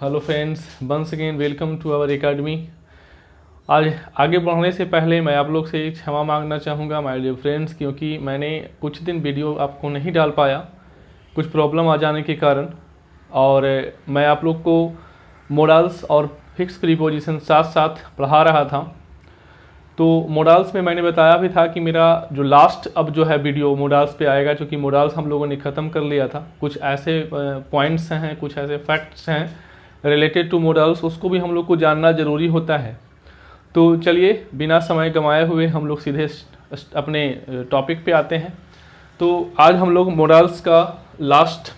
Hello friends, once again welcome to our academy. आज आगे बढ़ने से पहले मैं आप लोग से क्षमा मांगना चाहूँगा माय डियर फ्रेंड्स, क्योंकि मैंने कुछ दिन वीडियो आपको नहीं डाल पाया कुछ प्रॉब्लम आ जाने के कारण। और मैं आप लोग को मोडल्स और फिक्स प्रीपोजिशन साथ साथ पढ़ा रहा था। तो मोडल्स में मैंने बताया भी था कि मेरा जो लास्ट अब जो है वीडियो मोडल्स पे आएगा, क्योंकि मोडल्स हम लोगों ने ख़त्म कर लिया था। कुछ ऐसे पॉइंट्स हैं, कुछ ऐसे फैक्ट्स हैं रिलेटेड टू मॉडल्स, उसको भी हम लोग को जानना ज़रूरी होता है। तो चलिए बिना समय गंवाए हुए हम लोग सीधे अपने टॉपिक पे आते हैं। तो आज हम लोग मॉडल्स का लास्ट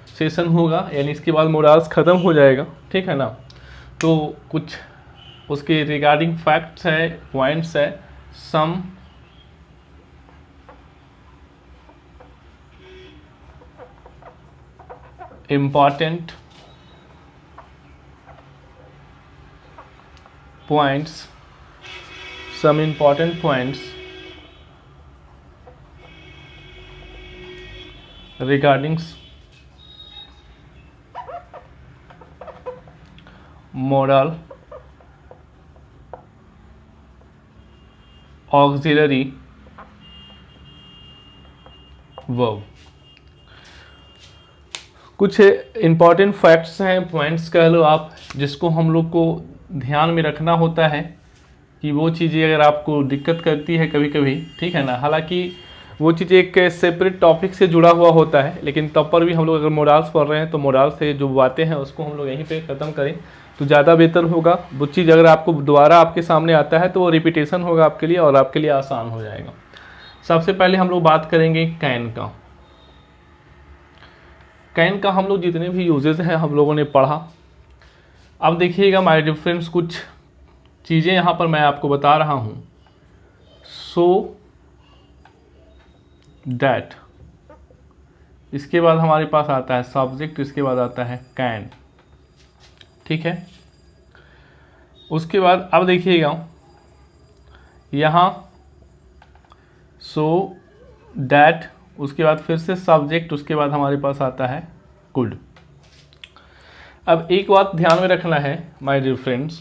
सेशन होगा, यानी इसके बाद मॉडल्स ख़त्म हो जाएगा, ठीक है ना। तो कुछ उसके रिगार्डिंग फैक्ट्स है, पॉइंट्स है, some important points, some important points regarding modal auxiliary verb। कुछ इम्पॉर्टेंट फैक्ट्स हैं, पॉइंट्स कह लो आप, जिसको हम लोग को ध्यान में रखना होता है कि वो चीज़ें अगर आपको दिक्कत करती है कभी कभी, ठीक है ना। हालांकि वो चीज़ एक सेपरेट टॉपिक से जुड़ा हुआ होता है, लेकिन तब पर भी हम लोग अगर मोडल्स पढ़ रहे हैं तो मोडल्स से जो बातें हैं उसको हम लोग यहीं पे ख़त्म करें तो ज़्यादा बेहतर होगा। वो चीज़ अगर आपको दोबारा आपके सामने आता है तो वो रिपीटेशन होगा आपके लिए और आपके लिए आसान हो जाएगा। सबसे पहले हम लोग बात करेंगे कैन का। कैन का हम लोग जितने भी यूजेस हैं हम लोगों ने पढ़ा। अब देखिएगा माय डियर फ्रेंड्स, कुछ चीज़ें यहाँ पर मैं आपको बता रहा हूँ। सो दैट, इसके बाद हमारे पास आता है सब्जेक्ट, इसके बाद आता है कैन, ठीक है। उसके बाद अब देखिएगा यहाँ सो दैट, उसके बाद फिर से सब्जेक्ट, उसके बाद हमारे पास आता है कुड। अब एक बात ध्यान में रखना है माय डियर फ्रेंड्स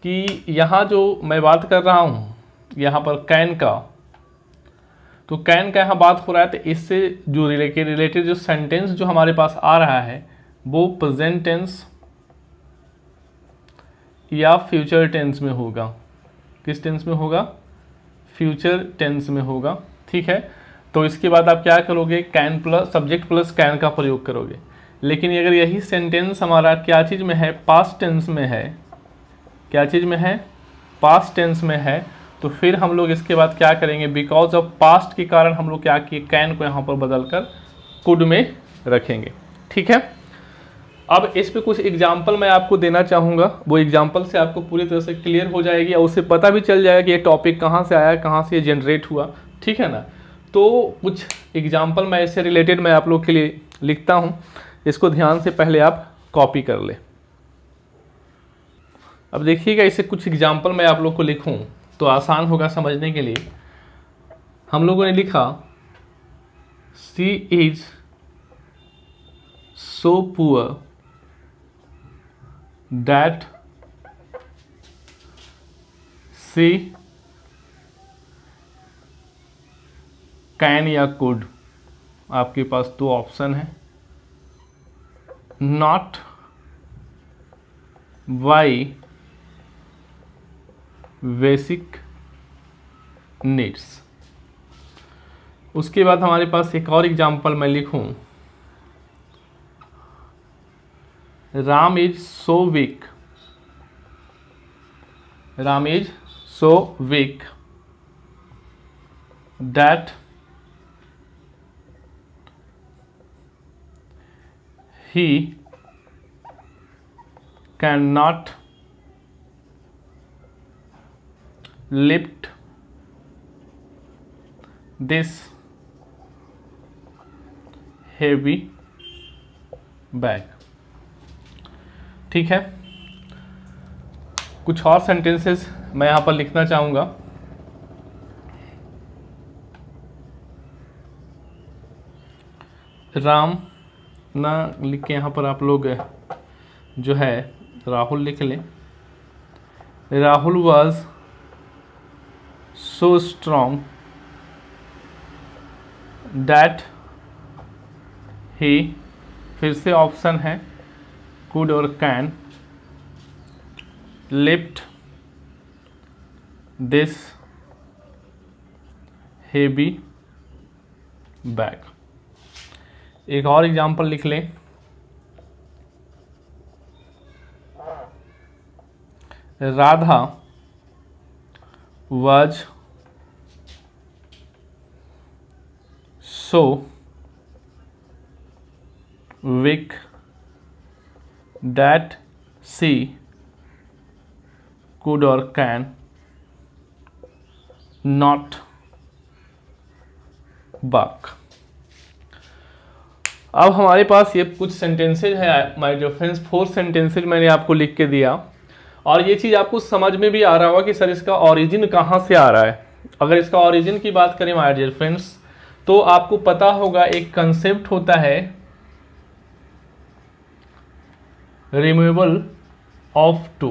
कि यहाँ जो मैं बात कर रहा हूँ यहाँ पर कैन का, तो कैन का यहाँ बात हो रहा है, तो इससे जो रिलेटेड जो सेंटेंस जो हमारे पास आ रहा है वो प्रेजेंट टेंस या फ्यूचर टेंस में होगा। किस टेंस में होगा? फ्यूचर टेंस में होगा, ठीक है। तो इसके बाद आप क्या करोगे? Can plus subject plus can का प्रयोग करोगे। लेकिन अगर यही सेंटेंस हमारा क्या चीज़ में है? पास्ट टेंस में है। क्या चीज़ में है? पास्ट टेंस में है। तो फिर हम लोग इसके बाद क्या करेंगे? बिकॉज ऑफ पास्ट के कारण हम लोग क्या किए? कैन को यहाँ पर बदल कर कुड में रखेंगे, ठीक है। अब इस पे कुछ एग्जाम्पल मैं आपको देना चाहूँगा। वो एग्जाम्पल से आपको पूरी तरह से क्लियर हो जाएगी और उससे पता भी चल जाएगा कि ये टॉपिक कहाँ से आया, कहाँ से ये जनरेट हुआ, ठीक है ना। तो कुछ एग्जाम्पल मैं इससे रिलेटेड मैं आप लोग के लिए लिखता हूँ, इसको ध्यान से पहले आप कॉपी कर ले। अब देखिएगा इसे कुछ एग्जाम्पल मैं आप लोग को लिखूं तो आसान होगा समझने के लिए। हम लोगों ने लिखा she is so poor that she can या कुड। आपके पास दो ऑप्शन है, नॉट वाई बेसिक नीड्स। उसके बाद हमारे पास एक और एग्जाम्पल मैं लिखूं, Ram is so weak, Ram is so weak that he cannot lift this heavy bag, ठीक है। कुछ और सेंटेंसेस मैं यहाँ पर लिखना चाहूँगा। राम ना लिख के यहाँ पर आप लोग जो है राहुल लिख ले, Rahul was so strong that he, फिर से ऑप्शन है कुड और can, lift this heavy bag. एक और एग्जाम्पल लिख लें, Radha was so weak that she could or can not walk। अब हमारे पास ये कुछ सेंटेंसेज है माय डियर फ्रेंड्स, 4 सेंटेंसेज मैंने आपको लिख के दिया, और ये चीज़ आपको समझ में भी आ रहा होगा कि सर इसका ओरिजिन कहाँ से आ रहा है। अगर इसका ओरिजिन की बात करें माय डियर फ्रेंड्स, तो आपको पता होगा एक कंसेप्ट होता है रिमूवल ऑफ टू,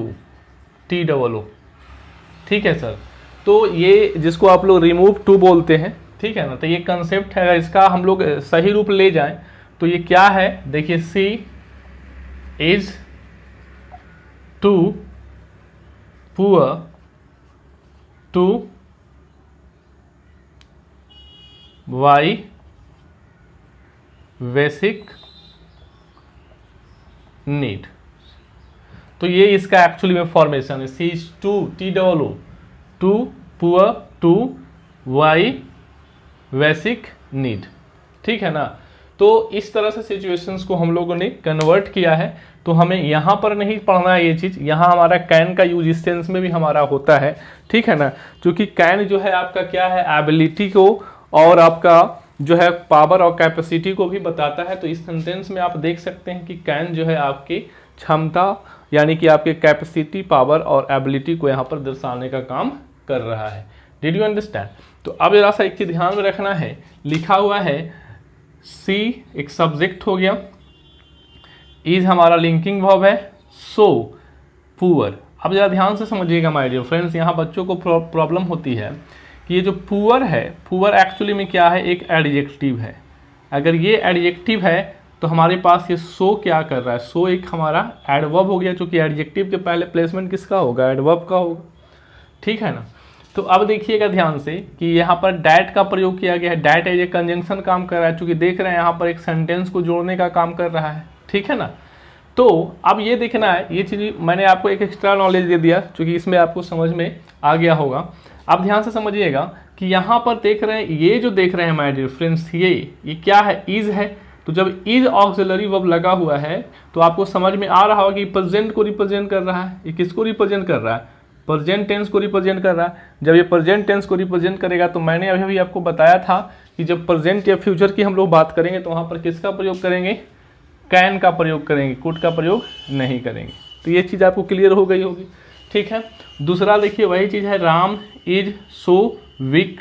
TOO, ठीक है सर। तो ये जिसको आप लोग रिमूव टू बोलते हैं, ठीक है ना, तो ये कंसेप्ट है। इसका हम लोग सही रूप ले जाएं तो ये क्या है, देखिए she is too poor to buy basic need. तो ये इसका एक्चुअली में फॉर्मेशन है, she is too TOO, too poor to buy basic need, ठीक है ना। तो इस तरह से सिचुएशंस को हम लोगों ने कन्वर्ट किया है। तो हमें यहाँ पर नहीं पढ़ना है ये चीज़, यहाँ हमारा कैन का यूज इस सेंस में भी हमारा होता है, ठीक है ना, क्योंकि कैन जो है आपका क्या है, एबिलिटी को और आपका जो है पावर और कैपेसिटी को भी बताता है। तो इस सेंटेंस में आप देख सकते हैं कि कैन जो है आपकी क्षमता यानी कि आपके कैपेसिटी, पावर और एबिलिटी को यहाँ पर दर्शाने का काम कर रहा है। Did you understand? तो अब जरा सा एक चीज ध्यान में रखना है, लिखा हुआ है सी एक सब्जेक्ट हो गया, इज हमारा लिंकिंग वर्ब है, सो पुअर। अब जरा ध्यान से समझिएगा माय डियर फ्रेंड्स, यहाँ बच्चों को प्रॉब्लम होती है कि ये जो पुअर है, पुअर एक्चुअली में क्या है, एक एडजेक्टिव है। अगर ये एडजेक्टिव है तो हमारे पास ये सो क्या कर रहा है, सो एक हमारा एडवर्ब हो गया, चूंकि एडजेक्टिव के पहले प्लेसमेंट किसका होगा, एडवर्ब का होगा, ठीक है ना। तो अब देखिएगा ध्यान से कि यहाँ पर डैट का प्रयोग किया गया है। डैट एज ए कंजंक्शन काम कर रहा है, चूंकि देख रहे हैं यहाँ पर एक सेंटेंस को जोड़ने का काम कर रहा है, ठीक है ना। तो अब ये देखना है, ये चीज़ मैंने आपको एक एक्स्ट्रा नॉलेज दे दिया, चूंकि इसमें आपको समझ में आ गया होगा। अब ध्यान से समझिएगा कि यहाँ पर देख रहे हैं, ये जो देख रहे हैं माय डियर फ्रेंड्स, ये क्या है, इज है। तो जब इज ऑक्सिलरी वर्ब लगा हुआ है तो आपको समझ में आ रहा होगा कि प्रेजेंट को रिप्रेजेंट कर रहा है। ये किसको रिप्रेजेंट कर रहा है, प्रेजेंट टेंस को रिप्रेजेंट कर रहा है। जब ये प्रेजेंट टेंस को रिप्रेजेंट करेगा तो मैंने अभी भी आपको बताया था कि जब प्रेजेंट या फ्यूचर की हम लोग बात करेंगे तो वहाँ पर किसका प्रयोग करेंगे, कैन का प्रयोग करेंगे, कुड का प्रयोग नहीं करेंगे। तो ये चीज़ आपको क्लियर हो गई होगी, ठीक है। दूसरा देखिए वही चीज़ है, Ram is so weak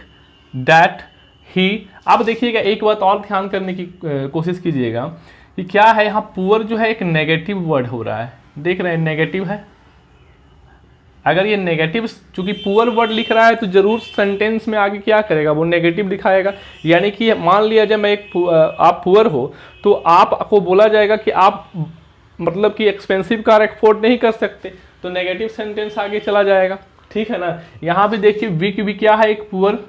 that he. अब देखिएगा एक बात और ध्यान करने की कोशिश कीजिएगा कि क्या है, यहाँ पुअर जो है एक नेगेटिव वर्ड हो रहा है, देख रहे हैं नेगेटिव है। अगर ये नेगेटिव, चूंकि पुअर वर्ड लिख रहा है तो जरूर सेंटेंस में आगे क्या करेगा, वो नेगेटिव दिखाएगा। यानी कि मान लिया जब मैं आप पुअर हो तो आपको बोला जाएगा कि आप मतलब कि एक्सपेंसिव कार एक्सपोर्ट नहीं कर सकते, तो नेगेटिव सेंटेंस आगे चला जाएगा, ठीक है ना। यहाँ भी देखिए वीक भी क्या है, एक पुअर,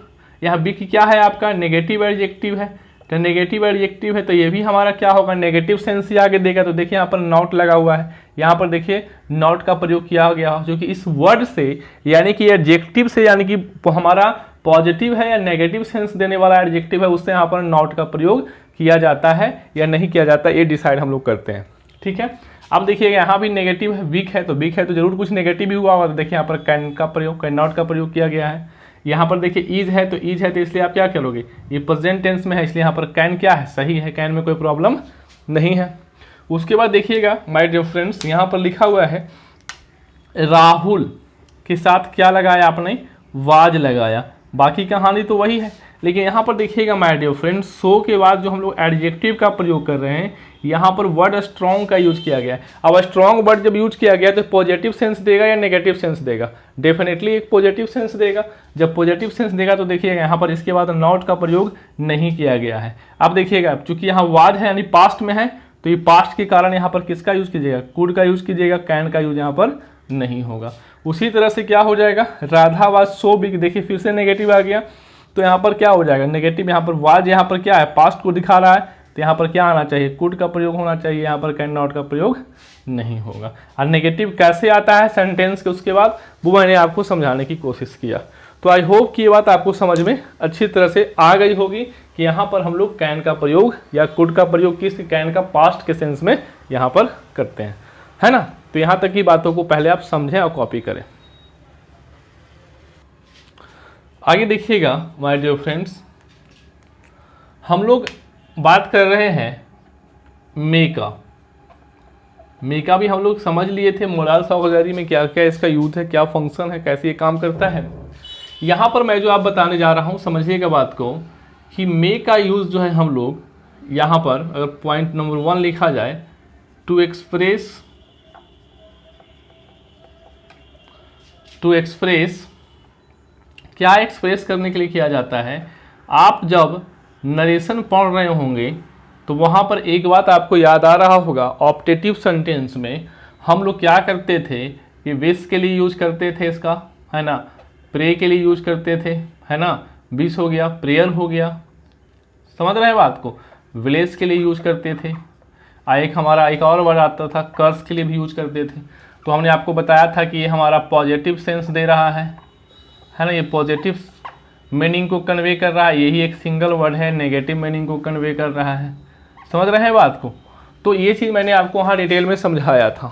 यहाँ वीक क्या है आपका, नेगेटिव एडजेक्टिव है। तो नेगेटिव एडजेक्टिव है तो ये भी हमारा क्या होगा, नेगेटिव सेंस ही आगे देगा। तो देखिए यहाँ पर नॉट लगा हुआ है, यहाँ पर देखिए नॉट का प्रयोग किया गया जो कि इस वर्ड से यानी कि एडजेक्टिव से, यानी कि हमारा पॉजिटिव है या नेगेटिव सेंस देने वाला एडजेक्टिव है, उससे यहाँ पर नॉट का प्रयोग किया जाता है या नहीं किया जाता, ये डिसाइड हम लोग करते हैं, ठीक है। अब देखिएगा यहाँ भी नेगेटिव है, वीक है, तो वीक है तो जरूर कुछ नेगेटिव भी हुआ होगा। तो देखिए यहाँ पर कैन का प्रयोग, कैन नॉट का प्रयोग किया गया है। यहाँ पर देखिए ईज है, तो ईज है तो इसलिए आप क्या करोगे, ये प्रेजेंट टेंस में है, इसलिए यहाँ पर कैन क्या है, सही है, कैन में कोई प्रॉब्लम नहीं है। उसके बाद देखिएगा माय डियर फ्रेंड्स, यहाँ पर लिखा हुआ है राहुल के साथ क्या लगाया आपने, वाज लगाया। बाकी कहानी तो वही है, लेकिन यहाँ पर देखिएगा माय डियर फ्रेंड्स, सो के बाद जो हम लोग एडजेक्टिव का प्रयोग कर रहे हैं, यहाँ पर वर्ड स्ट्रॉन्ग का यूज किया गया है। अब स्ट्रॉन्ग वर्ड जब यूज किया गया तो पॉजिटिव सेंस देगा या नेगेटिव सेंस देगा? डेफिनेटली एक पॉजिटिव सेंस देगा। जब पॉजिटिव सेंस देगा तो देखिएगा यहाँ पर इसके बाद नॉट का प्रयोग नहीं किया गया है। अब देखिएगा चूंकि यहाँ वाज है यानी पास्ट में है, तो ये पास्ट के कारण यहाँ पर किसका यूज कीजिएगा? कुड का यूज कीजिएगा, कैन का यूज यहाँ पर नहीं होगा। उसी तरह से क्या हो जाएगा, राधा वाज सो बिग, देखिए फिर से नेगेटिव आ गया, तो यहाँ पर क्या हो जाएगा नेगेटिव। यहाँ पर वाज यहाँ पर क्या है, पास्ट को दिखा रहा है, तो यहाँ पर क्या आना चाहिए? कुड का प्रयोग होना चाहिए, यहाँ पर कैन नॉट का प्रयोग नहीं होगा। और नेगेटिव कैसे आता है सेंटेंस के उसके बाद, वो मैंने आपको समझाने की कोशिश किया। तो आई होप कि ये बात आपको समझ में अच्छी तरह से आ गई होगी कि यहाँ पर हम लोग कैन का प्रयोग या कुड का प्रयोग किस कैन का पास्ट के सेंस में यहाँ पर करते हैं, है ना। तो यहाँ तक की बातों को पहले आप समझें और कॉपी करें। आगे देखिएगा माय डियर फ्रेंड्स, हम लोग बात कर रहे हैं मे का। मे का भी हम लोग समझ लिए थे, मोरल्स वगैरह में क्या क्या इसका यूज है, क्या फंक्शन है, कैसे ये काम करता है। यहाँ पर मैं जो आप बताने जा रहा हूँ समझिएगा बात को, कि मे का यूज जो है हम लोग यहाँ पर अगर पॉइंट नंबर 1 लिखा जाए, टू एक्सप्रेस क्या एक्सप्रेस करने के लिए किया जाता है। आप जब नरेशन पढ़ रहे होंगे तो वहाँ पर एक बात आपको याद आ रहा होगा, ऑप्टेटिव सेंटेंस में हम लोग क्या करते थे कि विश के लिए यूज करते थे इसका, है ना, प्रे के लिए यूज करते थे, है ना, विश हो गया, प्रेयर हो गया, समझ रहे हैं बात को, विलेज के लिए यूज करते थे। एक हमारा एक और वर्ड आता था, कर्स के लिए भी यूज करते थे। तो हमने आपको बताया था कि ये हमारा पॉजिटिव सेंस दे रहा है ना, ये पॉजिटिव मीनिंग को कन्वे कर रहा है, यही एक सिंगल वर्ड है नेगेटिव मीनिंग को कन्वे कर रहा है, समझ रहे हैं बात को। तो ये चीज़ मैंने आपको वहाँ डिटेल में समझाया था।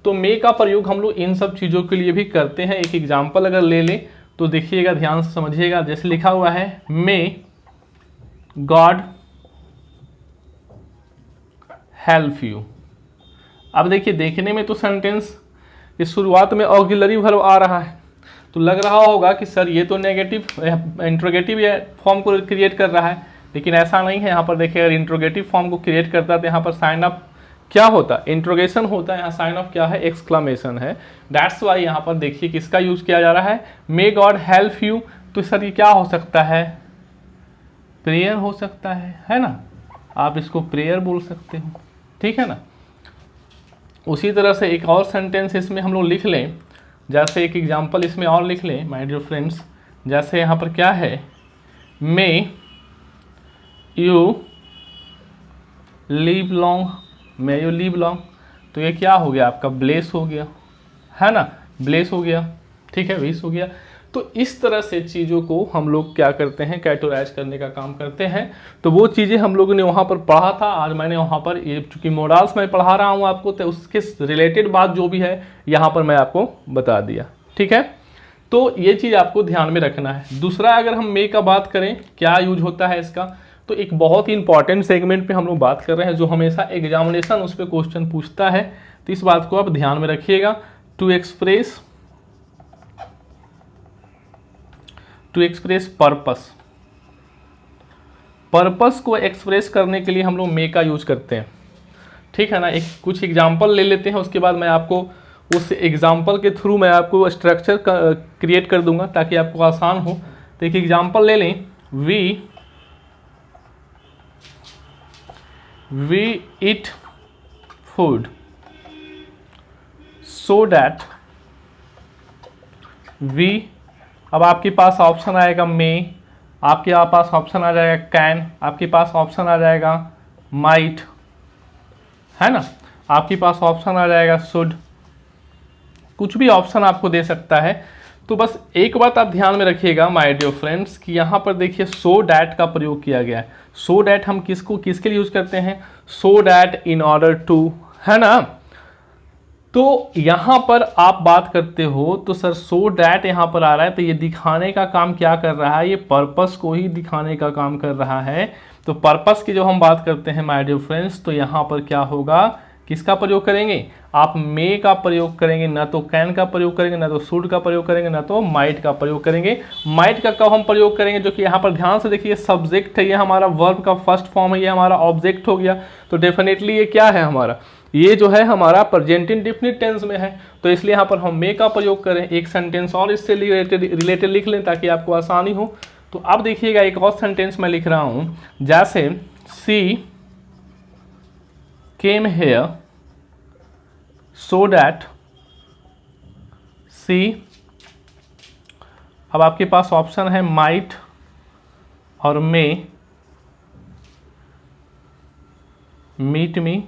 तो मे का प्रयोग हम लोग इन सब चीज़ों के लिए भी करते हैं। एक एग्जाम्पल अगर ले लें तो देखिएगा, ध्यान से समझिएगा। जैसे लिखा हुआ है, मे गॉड हेल्प यू। अब देखिए, देखने में तो सेंटेंस की शुरुआत में ऑक्सिलरी वर्ब आ रहा है, तो लग रहा होगा कि सर ये तो नेगेटिव इंट्रोगेटिव फॉर्म को क्रिएट कर रहा है, लेकिन ऐसा नहीं है। यहाँ पर देखिए, अगर इंट्रोगेटिव फॉर्म को क्रिएट करता है तो यहाँ पर साइन ऑफ क्या होता है, इंट्रोगेशन होता है। यहाँ साइन ऑफ क्या है, एक्सक्लामेशन है। दैट्स वाई यहाँ पर देखिए किसका यूज किया जा रहा है, मे गॉड हेल्प यू। तो सर ये क्या हो सकता है, प्रेयर हो सकता है ना, आप इसको प्रेयर बोल सकते हो, ठीक है ना। उसी तरह से एक और सेंटेंस इसमें हम लोग लिख लें, जैसे एक एग्जांपल इसमें और लिख लें माय डियर फ्रेंड्स। जैसे यहाँ पर क्या है, may you live long, may you live long. तो ये क्या हो गया आपका, ब्लेस हो गया, है ना, ब्लेस हो गया, ठीक है, विश हो गया। तो इस तरह से चीज़ों को हम लोग क्या करते हैं, कैटेगराइज करने का काम करते हैं। तो वो चीज़ें हम लोगों ने वहाँ पर पढ़ा था। आज मैंने वहाँ पर ये चूँकि मोरल्स मैं पढ़ा रहा हूँ आपको, तो उसके रिलेटेड बात जो भी है यहाँ पर मैं आपको बता दिया, ठीक है। तो ये चीज़ आपको ध्यान में रखना है। दूसरा, अगर हम मे का बात करें, क्या यूज होता है इसका, तो एक बहुत ही इंपॉर्टेंट सेगमेंट पे हम लोग बात कर रहे हैं, जो हमेशा एग्जामिनेशन उस पर क्वेश्चन पूछता है। तो इस बात को आप ध्यान में रखिएगा। टू एक्सप्रेस पर्पस, पर्पस को एक्सप्रेस करने के लिए हम लोग मे का यूज करते हैं, ठीक है ना। एक कुछ एग्जांपल ले लेते हैं, उसके बाद मैं आपको उस एग्जांपल के थ्रू मैं आपको स्ट्रक्चर क्रिएट कर दूंगा ताकि आपको आसान हो। तो एक एग्जांपल ले लें, we eat food so that we, अब आपके पास ऑप्शन आएगा मे, आपके पास ऑप्शन आ जाएगा कैन, आपके पास ऑप्शन आ जाएगा माइट, है ना, आपके पास ऑप्शन आ जाएगा शुड, कुछ भी ऑप्शन आपको दे सकता है। तो बस एक बात आप ध्यान में रखिएगा माय डियर फ्रेंड्स, कि यहाँ पर देखिए सो डैट का प्रयोग किया गया है। सो डैट हम किसके लिए यूज करते हैं, so that in order to, है ना। तो यहाँ पर आप बात करते हो तो सर सो डैट यहाँ पर आ रहा है, तो ये दिखाने का काम क्या कर रहा है, ये पर्पस को ही दिखाने का काम कर रहा है। तो पर्पस की जो हम बात करते हैं माय डियर फ्रेंड्स, तो यहाँ पर क्या होगा, किसका प्रयोग करेंगे, आप मे का प्रयोग करेंगे, ना तो कैन का प्रयोग करेंगे, ना तो शुड का प्रयोग करेंगे, ना तो माइट का प्रयोग करेंगे। माइट का कब हम प्रयोग करेंगे, जो कि यहाँ पर ध्यान से देखिए सब्जेक्ट है, ये हमारा वर्ब का फर्स्ट फॉर्म है, ये हमारा ऑब्जेक्ट हो गया, तो डेफिनेटली ये क्या है हमारा, ये जो है हमारा प्रेजेंट इंडेफिनिट टेंस में है, तो इसलिए यहाँ पर हम मे का प्रयोग करें। एक सेंटेंस और इससे रिलेटेड लिख लें ताकि आपको आसानी हो। तो अब देखिएगा एक और सेंटेंस मैं लिख रहा हूँ, जैसे सी केम हेयर सो डैट सी, अब आपके पास ऑप्शन है माइट और मे मीट मी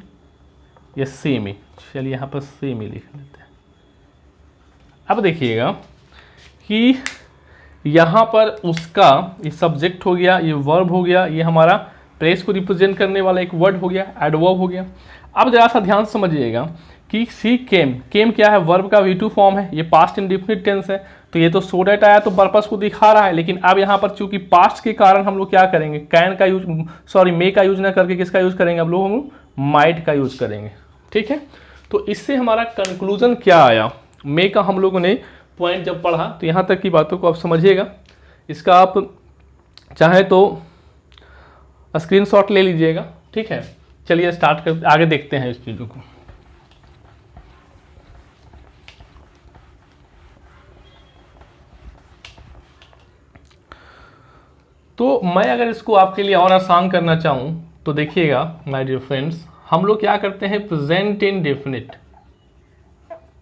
या सी मी, चलिए यहाँ पर सी मी लिख लेते हैं। अब देखिएगा कि यहाँ पर उसका ये सब्जेक्ट हो गया, ये वर्ब हो गया, ये हमारा प्लेस को रिप्रेजेंट करने वाला एक वर्ड हो गया, एडवर्ब हो गया। अब जरा सा ध्यान समझिएगा कि सी केम, केम क्या है, वर्ब का V2 फॉर्म है, ये पास्ट इंडेफिनिट टेंस है, तो ये तो सो डैट आया तो पर्पस को दिखा रहा है, लेकिन अब यहाँ पर चूंकि पास्ट के कारण हम लोग क्या करेंगे, कैन का यूज, सॉरी मे का यूज ना करके किसका यूज करेंगे, हम माइट का यूज करेंगे। ठीक है, तो इससे हमारा कंक्लूजन क्या आया, मे का हम लोगों ने पॉइंट जब पढ़ा तो यहाँ तक की बातों को आप समझिएगा। इसका आप चाहे तो स्क्रीनशॉट ले लीजिएगा। ठीक है, चलिए स्टार्ट कर, आगे देखते हैं इस चीज़ों को। तो मैं अगर इसको आपके लिए और आसान करना चाहूँ तो देखिएगा माय डियर फ्रेंड्स, हम लोग क्या करते हैं, present indefinite,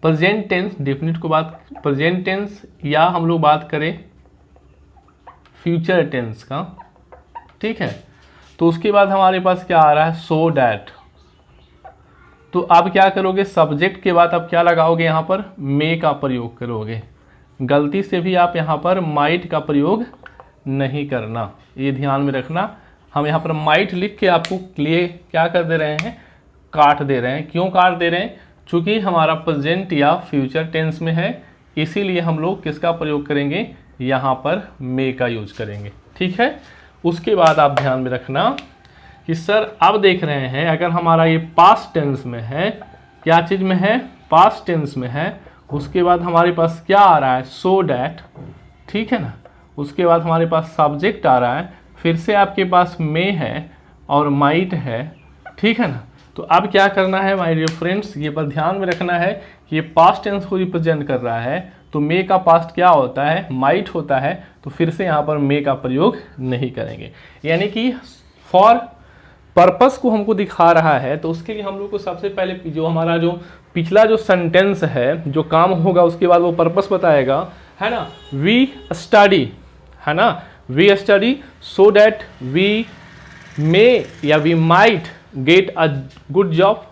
present tense definite को बात, प्रेजेंट टेंस या हम लोग बात करें फ्यूचर टेंस का। ठीक है, तो उसके बाद हमारे पास क्या आ रहा है, सो डैट, तो आप क्या करोगे, सब्जेक्ट के बाद आप क्या लगाओगे, यहाँ पर मे का प्रयोग करोगे। गलती से भी आप यहाँ पर माइट का प्रयोग नहीं करना, ये ध्यान में रखना। हम यहाँ पर माइट लिख के आपको लिए क्या कर दे रहे हैं, काट दे रहे हैं। क्यों काट दे रहे हैं, चूंकि हमारा प्रेजेंट या फ्यूचर टेंस में है, इसीलिए हम लोग किसका प्रयोग करेंगे, यहाँ पर मे का यूज करेंगे। ठीक है, उसके बाद आप ध्यान में रखना कि सर अब देख रहे हैं अगर हमारा ये पास्ट टेंस में है, क्या चीज़ में है, पास्ट टेंस में है, उसके बाद हमारे पास क्या आ रहा है, सो डैट। ठीक है ना, उसके बाद हमारे पास सब्जेक्ट आ रहा है, फिर से आपके पास मे है और माइट है। ठीक है ना, तो अब क्या करना है माय डियर फ्रेंड्स, ये पर ध्यान में रखना है कि ये पास्ट टेंस को रिप्रेजेंट कर रहा है, तो मे का पास्ट क्या होता है, माइट होता है, तो फिर से यहाँ पर मे का प्रयोग नहीं करेंगे। यानी कि फॉर पर्पस को हमको दिखा रहा है, तो उसके लिए हम लोग को सबसे पहले जो हमारा जो पिछला जो सेंटेंस है, जो काम होगा उसके बाद वो पर्पस बताएगा, है ना। वी स्टडी, है ना, we study so that we may या we might get a good job.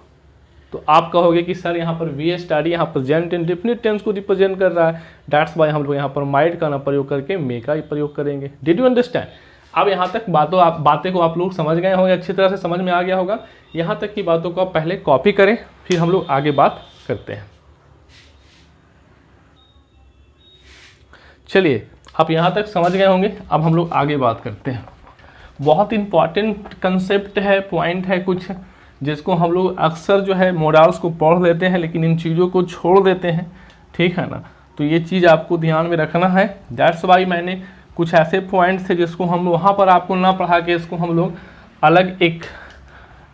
तो आप कहोगे कि सर यहाँ पर वी स्टडी यहाँ प्रेजेंट इंडेफिनिट टेंस को रिप्रेजेंट कर रहा है, दैट्स वाई हम लोग यहाँ पर माइट का ना प्रयोग करके मे का ही प्रयोग करेंगे। Did you understand? अब यहाँ तक बातें को आप लोग समझ गए होंगे, अच्छी तरह से समझ में आ गया होगा। यहाँ तक की बातों को आप पहले कॉपी करें, फिर हम लोग आगे बात करते हैं। चलिए, आप यहाँ तक समझ गए होंगे, अब हम लोग आगे बात करते हैं। बहुत इंपॉर्टेंट कंसेप्ट है, पॉइंट है कुछ, जिसको हम लोग अक्सर जो है मोडाल्स को पढ़ लेते हैं, लेकिन इन चीज़ों को छोड़ देते हैं। ठीक है ना, तो ये चीज़ आपको ध्यान में रखना है। दैट्स वाई मैंने कुछ ऐसे पॉइंट्स थे जिसको हम वहाँ पर आपको ना पढ़ा के इसको हम लोग अलग एक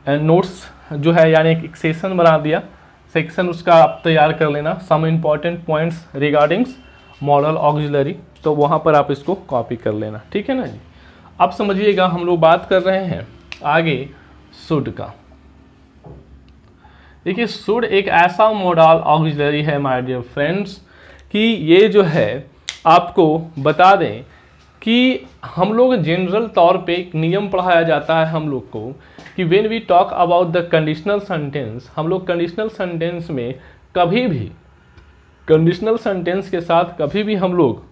नोट्स जो है, यानी एक सेक्शन बना दिया। सेक्शन उसका आप तैयार कर लेना, some important points regardings model auxiliary, तो वहाँ पर आप इसको कॉपी कर लेना। ठीक है ना जी। अब समझिएगा, हम लोग बात कर रहे हैं आगे शुड का। देखिए, शुड एक ऐसा मॉडल ऑक्सिलरी है माय डियर फ्रेंड्स कि ये जो है आपको बता दें कि हम लोग जनरल तौर पे एक नियम पढ़ाया जाता है हम लोग को कि when we talk about the conditional sentence, हम लोग कंडीशनल सेंटेंस में कभी भी, कंडीशनल सेंटेंस के साथ कभी भी हम लोग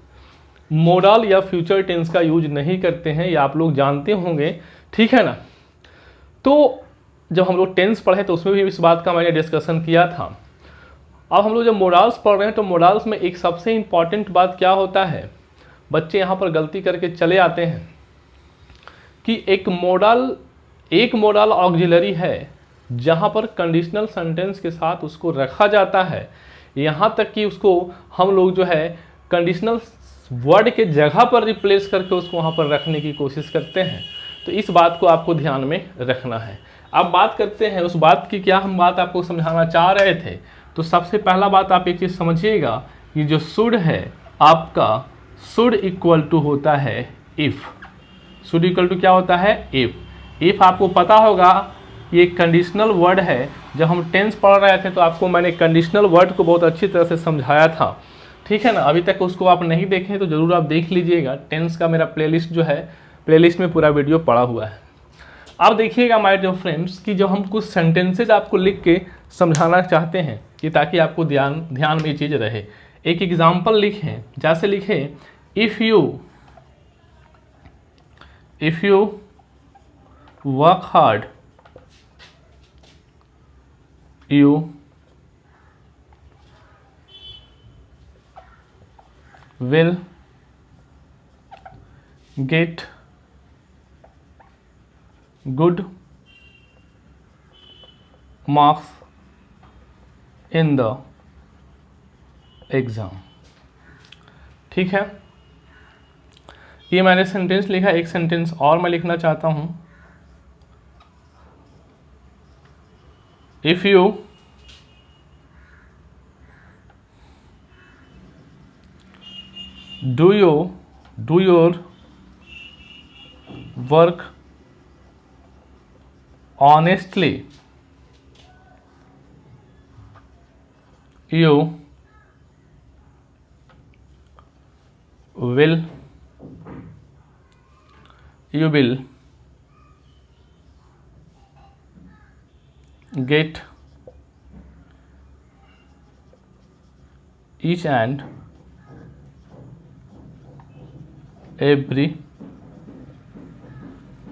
मोडल या फ्यूचर टेंस का यूज नहीं करते हैं, या आप लोग जानते होंगे। ठीक है ना, तो जब हम लोग टेंस पढ़े तो उसमें भी इस बात का मैंने डिस्कशन किया था। अब हम लोग जब मोडल्स पढ़ रहे हैं तो मोडल्स में एक सबसे इम्पॉर्टेंट बात क्या होता है, बच्चे यहाँ पर गलती करके चले आते हैं कि एक मॉडल ऑक्सिलरी है, जहाँ पर कंडीशनल सेंटेंस के साथ उसको रखा जाता है, यहाँ तक कि उसको हम लोग जो है कंडीशनल वर्ड के जगह पर रिप्लेस करके उसको वहाँ पर रखने की कोशिश करते हैं। तो इस बात को आपको ध्यान में रखना है। अब बात करते हैं उस बात की, क्या हम बात आपको समझाना चाह रहे थे। तो सबसे पहला बात आप एक चीज़ समझिएगा, कि जो शुड है आपका, शुड इक्वल टू होता है इफ़। शुड इक्वल टू क्या होता है? इफ़। इफ़ आपको पता होगा ये कंडीशनल वर्ड है। जब हम टेंस पढ़ रहे थे तो आपको मैंने कंडीशनल वर्ड को बहुत अच्छी तरह से समझाया था, ठीक है ना। अभी तक उसको आप नहीं देखें तो ज़रूर आप देख लीजिएगा। टेंस का मेरा प्लेलिस्ट जो है, प्लेलिस्ट में पूरा वीडियो पड़ा हुआ है। अब देखिएगा माय डियर फ्रेंड्स कि जब हम कुछ सेंटेंसेज आपको लिख के समझाना चाहते हैं कि ताकि आपको ध्यान में ये चीज़ रहे। एक एग्जाम्पल लिखें, जैसे लिखें if you work hard you will get good marks in the exam. ठीक है, ये मैंने सेंटेंस लिखा। एक सेंटेंस और मैं लिखना चाहता हूँ, if you do your work honestly, you will get each and every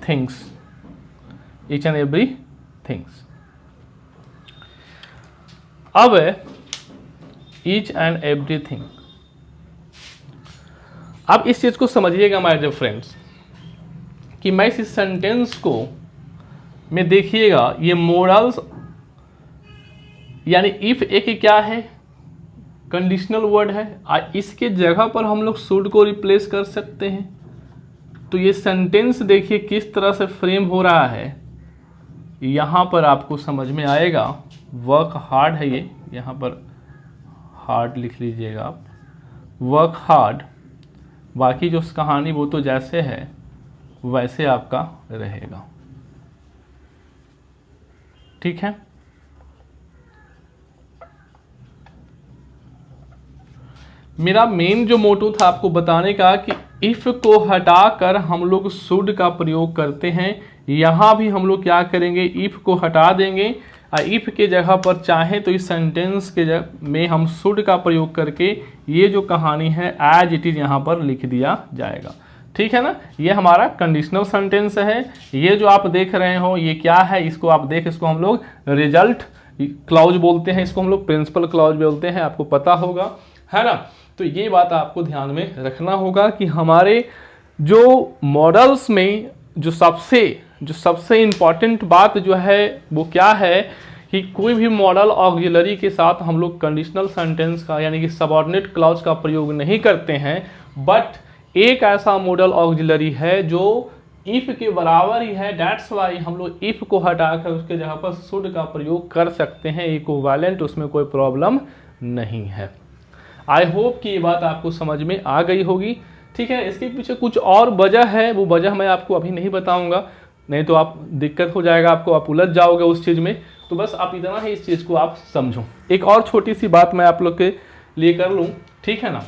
things, each and every things। अब each and everything, अब इस चीज़ को समझिएगा माय डियर फ्रेंड्स कि मैं इस सेंटेंस को में देखिएगा, ये मॉडल्स यानी इफ एक क्या है, कंडीशनल वर्ड है। इसके जगह पर हम लोग शुड को रिप्लेस कर सकते हैं। तो ये सेंटेंस देखिए किस तरह से फ्रेम हो रहा है, यहाँ पर आपको समझ में आएगा। वर्क हार्ड है ये, यहाँ पर हार्ड लिख लीजिएगा आप, वर्क हार्ड। बाकी जो कहानी वो तो जैसे है वैसे आपका रहेगा, ठीक है। मेरा मेन जो मोटो था आपको बताने का कि इफ़ को हटाकर हम लोग शुड का प्रयोग करते हैं। यहाँ भी हम लोग क्या करेंगे, इफ़ को हटा देंगे और इफ़ के जगह पर चाहे तो इस सेंटेंस के में हम शुड का प्रयोग करके ये जो कहानी है एज इट इज़ यहाँ पर लिख दिया जाएगा, ठीक है ना। ये हमारा कंडीशनल सेंटेंस है। ये जो आप देख रहे हो ये क्या है, इसको आप इसको हम लोग रिजल्ट क्लॉज बोलते हैं, इसको हम लोग प्रिंसिपल क्लॉज बोलते हैं, आपको पता होगा, है ना। तो ये बात आपको ध्यान में रखना होगा कि हमारे जो मॉडल्स में जो सबसे इम्पॉर्टेंट बात जो है वो क्या है कि कोई भी मॉडल ऑक्सिलरी के साथ हम लोग कंडीशनल सेंटेंस का यानी कि सबऑर्डिनेट क्लॉज का प्रयोग नहीं करते हैं। बट एक ऐसा मॉडल ऑक्सिलरी है जो इफ़ के बराबर ही है, दैट्स वाई हम लोग इफ़ को हटाकर उसके जगह पर शुड का प्रयोग कर सकते हैं, इक्विवेलेंट, उसमें कोई प्रॉब्लम नहीं है। आई होप कि ये बात आपको समझ में आ गई होगी, ठीक है। इसके पीछे कुछ और वजह है, वो वजह मैं आपको अभी नहीं बताऊंगा, नहीं तो आप दिक्कत हो जाएगा आपको, आप उलझ जाओगे उस चीज़ में। तो बस आप इतना ही इस चीज़ को आप समझो। एक और छोटी सी बात मैं आप लोग के लिए कर लूँ, ठीक है ना,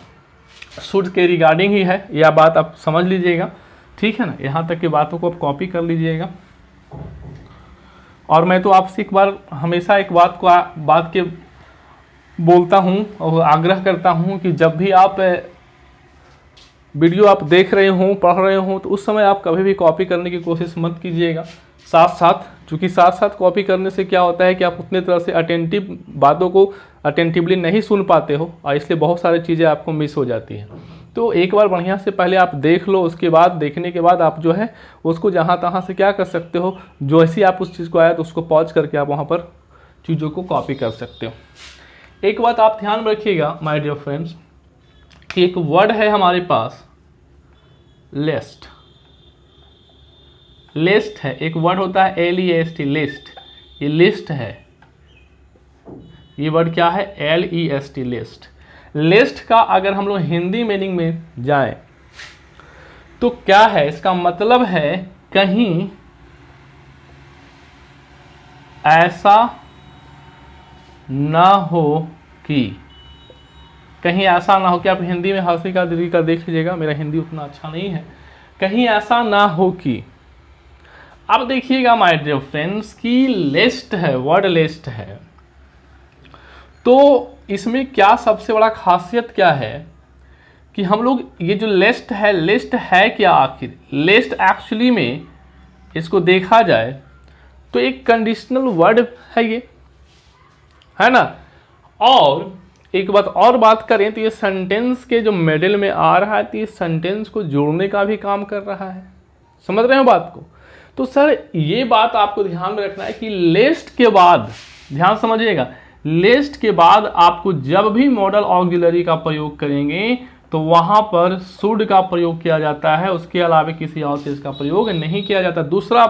शुड के रिगार्डिंग ही है, यह बात आप समझ लीजिएगा, ठीक है ना। यहाँ तक की बातों को आप कॉपी कर लीजिएगा। और मैं तो आपसे एक बार हमेशा एक बात के बोलता हूँ और आग्रह करता हूँ कि जब भी आप वीडियो आप देख रहे हो, पढ़ रहे हो, तो उस समय आप कभी भी कॉपी करने की कोशिश मत कीजिएगा। साथ साथ कॉपी करने से क्या होता है कि आप उतने तरह से बातों को अटेंटिवली नहीं सुन पाते हो और इसलिए बहुत सारी चीज़ें आपको मिस हो जाती हैं। तो एक बार बढ़िया से पहले आप देख लो, उसके बाद देखने के बाद आप जो है उसको जहाँ तहाँ से क्या कर सकते हो, जो ऐसी आप उस चीज़ को आया तो उसको पॉज करके आप वहाँ पर चीज़ों को कॉपी कर सकते हो। एक बात आप ध्यान में रखिएगा माय डियर फ्रेंड्स कि एक वर्ड है हमारे पास लिस्ट। लिस्ट है, एक वर्ड होता है LEST, लिस्ट। ये लिस्ट है, ये वर्ड क्या है LEST, लिस्ट। लिस्ट का अगर हम लोग हिंदी मीनिंग में जाएं तो क्या है, इसका मतलब है कहीं ऐसा ना हो कि, कहीं ऐसा ना हो कि, आप हिंदी में हंसी का दीदी का देख लीजिएगा, मेरा हिंदी उतना अच्छा नहीं है, कहीं ऐसा ना हो कि। अब देखिएगा माय डियर फ्रेंड्स की लिस्ट है, वर्ड लिस्ट है, तो इसमें क्या सबसे बड़ा खासियत क्या है कि हम लोग ये जो लिस्ट है क्या आखिर। लिस्ट एक्चुअली में इसको देखा जाए तो एक कंडीशनल वर्ड है ये, है ना। और एक बात और बात करें तो ये सेंटेंस के जो मिडिल में आ रहा है तो ये सेंटेंस को जोड़ने का भी काम कर रहा है। समझ रहे हो बात को। तो सर ये बात आपको ध्यान में रखना है कि लिस्ट के बाद, ध्यान समझिएगा, लिस्ट के बाद आपको जब भी मॉडल ऑक्सिलरी का प्रयोग करेंगे तो वहां पर शुड का प्रयोग किया जाता है, उसके अलावा किसी और चीज का प्रयोग नहीं किया जाता। दूसरा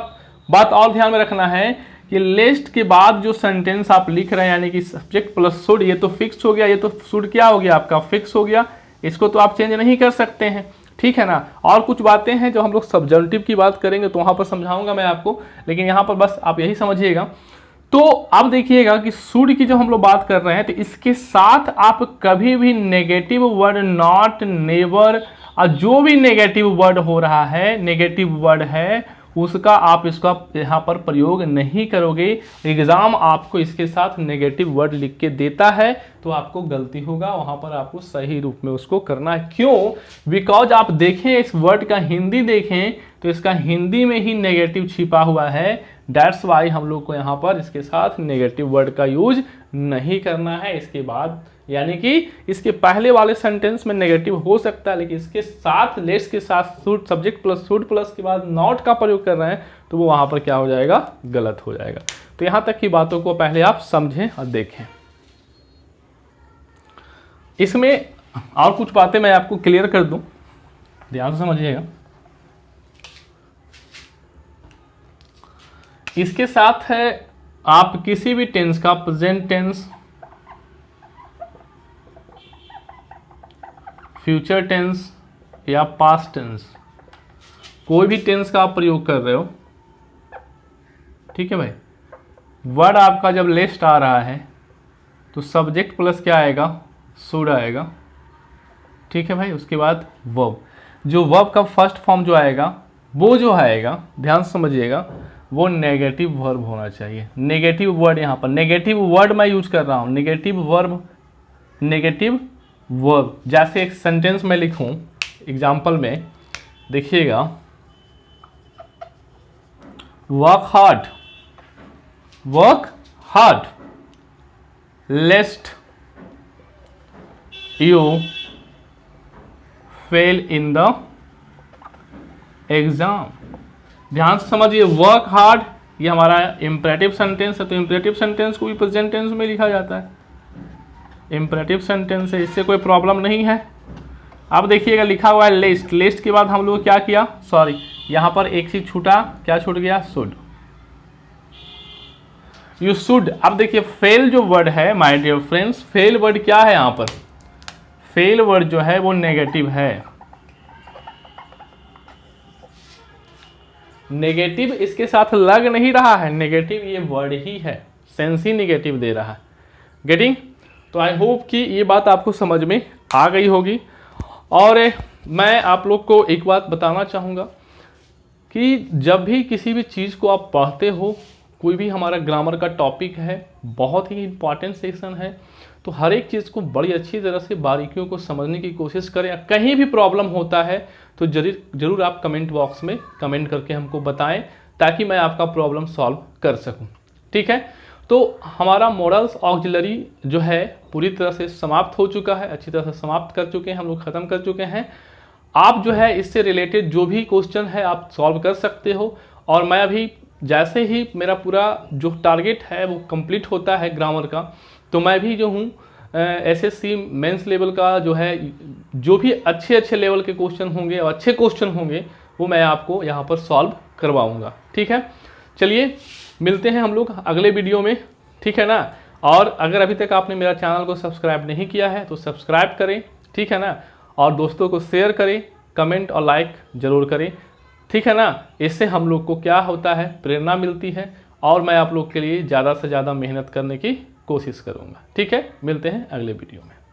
बात और ध्यान में रखना है कि लिस्ट के बाद जो सेंटेंस आप लिख रहे हैं यानी कि सब्जेक्ट प्लस शुड, ये तो फिक्स हो गया, ये तो शुड क्या हो गया आपका फिक्स हो गया, इसको तो आप चेंज नहीं कर सकते हैं, ठीक है ना। और कुछ बातें हैं जो हम लोग सब्जेक्टिव की बात करेंगे तो वहां पर समझाऊंगा मैं आपको, लेकिन यहाँ पर बस आप यही समझिएगा। तो अब देखिएगा कि शुड की जो हम लोग बात कर रहे हैं तो इसके साथ आप कभी भी नेगेटिव वर्ड नॉट, नेवर, और जो भी नेगेटिव वर्ड हो रहा है, नेगेटिव वर्ड है, उसका आप इसका यहाँ पर प्रयोग नहीं करोगे। एग्जाम आपको इसके साथ नेगेटिव वर्ड लिख के देता है तो आपको गलती होगा, वहाँ पर आपको सही रूप में उसको करना है। क्यों? बिकॉज आप देखें इस वर्ड का हिंदी देखें तो इसका हिंदी में ही नेगेटिव छिपा हुआ है। दैट्स वाई हम लोग को यहाँ पर इसके साथ नेगेटिव वर्ड का यूज नहीं करना है। इसके बाद यानी कि इसके पहले वाले सेंटेंस में नेगेटिव हो सकता है, लेकिन इसके साथ लेट्स के साथ should, subject plus should plus के बाद नॉट का प्रयोग कर रहे हैं तो वो वहां पर क्या हो जाएगा, गलत हो जाएगा। तो यहां तक की बातों को पहले आप समझें और देखें। इसमें और कुछ बातें मैं आपको क्लियर कर दूं, ध्यान से समझिएगा। इसके साथ है आप किसी भी टेंस का, प्रेजेंट टेंस, फ्यूचर टेंस या पास्ट टेंस, कोई भी टेंस का आप प्रयोग कर रहे हो, ठीक है भाई। वर्ड आपका जब लिस्ट आ रहा है तो सब्जेक्ट प्लस क्या आएगा, शुड आएगा, ठीक है भाई। उसके बाद वर्ब, जो वर्ब का फर्स्ट फॉर्म जो आएगा वो जो आएगा, ध्यान समझिएगा, वो नेगेटिव वर्ब होना चाहिए। नेगेटिव वर्ड, यहाँ पर नेगेटिव वर्ड मैं यूज कर रहा हूँ, नेगेटिव वर्ब, नेगेटिव वर्ब। जैसे एक सेंटेंस में लिखूं एग्जाम्पल में, देखिएगा, work hard, work hard, लेस्ट you fail in the exam. ध्यान से समझिए, वर्क हार्ड ये हमारा इंपरेटिव सेंटेंस है, तो इंपरेटिव सेंटेंस को भी प्रेजेंट टेंस में लिखा जाता है। इंपरेटिव सेंटेंस है, इससे कोई प्रॉब्लम नहीं है। अब देखिएगा लिखा हुआ है लिस्ट, लिस्ट के बाद हम लोग क्या किया, सॉरी यहां पर एक चीज छूटा, क्या छूट गया, शुड, यू शुड। अब देखिए फेल जो वर्ड है my dear friends, fail word क्या है, यहां पर फेल वर्ड जो है वो नेगेटिव है। नेगेटिव इसके साथ लग नहीं रहा है, नेगेटिव ये वर्ड ही है, सेंस ही नेगेटिव दे रहा है। गेटिंग? तो आई होप कि ये बात आपको समझ में आ गई होगी। और मैं आप लोग को एक बात बताना चाहूँगा कि जब भी किसी भी चीज़ को आप पढ़ते हो, कोई भी हमारा ग्रामर का टॉपिक है, बहुत ही इंपॉर्टेंट सेक्शन है, तो हर एक चीज़ को बड़ी अच्छी तरह से बारीकियों को समझने की कोशिश करें। कहीं भी प्रॉब्लम होता है तो जरूर आप कमेंट बॉक्स में कमेंट करके हमको बताएं ताकि मैं आपका प्रॉब्लम सॉल्व कर सकूं, ठीक है। तो हमारा मॉडल्स ऑक्सिलरी जो है पूरी तरह से समाप्त हो चुका है, अच्छी तरह से समाप्त कर चुके हैं, हम लोग ख़त्म कर चुके हैं। आप जो है इससे रिलेटेड जो भी क्वेश्चन है आप सॉल्व कर सकते हो। और मैं अभी जैसे ही मेरा पूरा जो टारगेट है वो कंप्लीट होता है ग्रामर का, तो मैं भी जो हूँ एसएससी मेंस लेवल का जो है जो भी अच्छे अच्छे लेवल के क्वेश्चन होंगे और अच्छे क्वेश्चन होंगे वो मैं आपको यहाँ पर सॉल्व करवाऊँगा। ठीक है, चलिए मिलते हैं हम लोग अगले वीडियो में, ठीक है ना। और अगर अभी तक आपने मेरा चैनल को सब्सक्राइब नहीं किया है तो सब्सक्राइब करें, ठीक है ना, और दोस्तों को शेयर करें, कमेंट और लाइक ज़रूर करें, ठीक है ना। इससे हम लोग को क्या होता है, प्रेरणा मिलती है और मैं आप लोग के लिए ज़्यादा से ज़्यादा मेहनत करने की कोशिश करूँगा। ठीक है, मिलते हैं अगले वीडियो में।